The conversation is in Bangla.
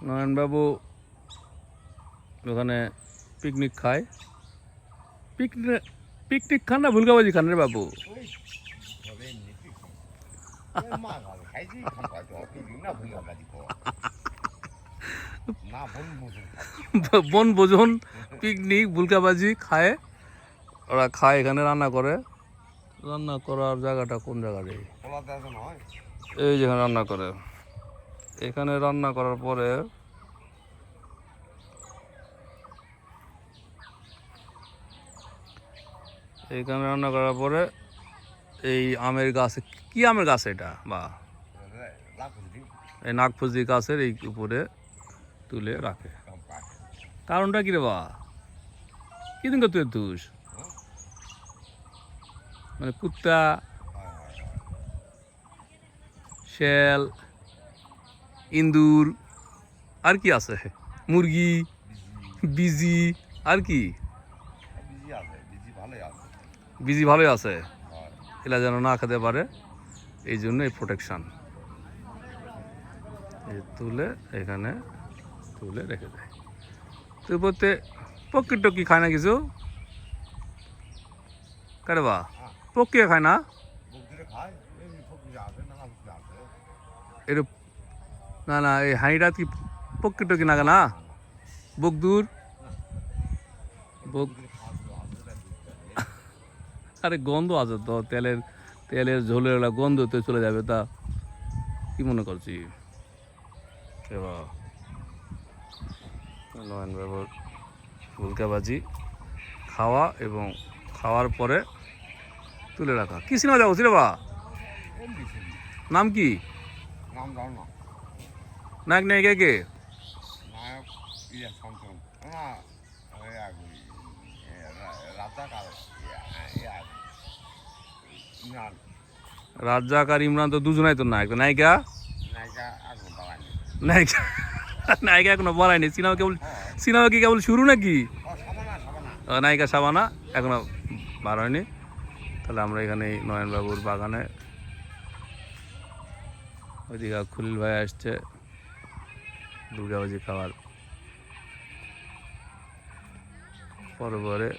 নয়নবাবু ওখানে পিকনিক খায়। পিকনিক পিকনিক খান না ভুলকাবাজি খান রে বাবু? বনভোজন পিকনিক ভুলকাবাজি খায়, ওরা খায় এখানে রান্না করে। রান্না করার জায়গাটা কোন জায়গায়? এই যেখানে রান্না করে, এখানে রান্না করার পরে এইখানে রান্না করার পরে এই আমের গাছ, কি আমের গাছ এটা? বা এই নাগফুজি গাছের এই উপরে তুলে রাখে। কারণটা কি রে বা? কি দিন তুই তুস মানে কুত্তা, শেল, ইন্দুর, আর কি আছে? মুরগি, বিজি, আর কি? বিজি ভালোই আছে, এরা যেন না খেতে পারে, এই জন্য এই প্রোটেকশন তুলে এখানে তুলে রেখে দেয়। তো বলতে পক্ষী টক্ষী খায় না কিছু? কারে বা পক্ষী খায় না? এটা না না, এই হাঁড়িটা কি পক্ষী টক্ষী নাগে না? বকদূর বক, আরে গন্ধ আছে তো, তেলের তেলের ঝোলের গন্ধ তো চলে যাবে, তা কি মনে করছি? নয়নবাবুর ভুলকাবাজি খাওয়া এবং খাওয়ার পরে তুলে রাখা। কি সিনেমা যাবো রে বা? নাম কি? নায়ক নায়িকা কে? রাজ্জাক আর ইমরান তো দুজনাই তো নায়ক। নায়িকা? নায়িকা নায়িকা এখনো বলায়নি। সিনেমা কেবল, সিনেমা কি কেবল শুরু নাকি? নায়িকা শাবানা এখনো বার হয়নি। তাহলে আমরা এখানে নয়নবাবুর বাগানে, ওইদিকে খুলিল ভাই আসছে দুর্গাবাজি খাওয়ার পরে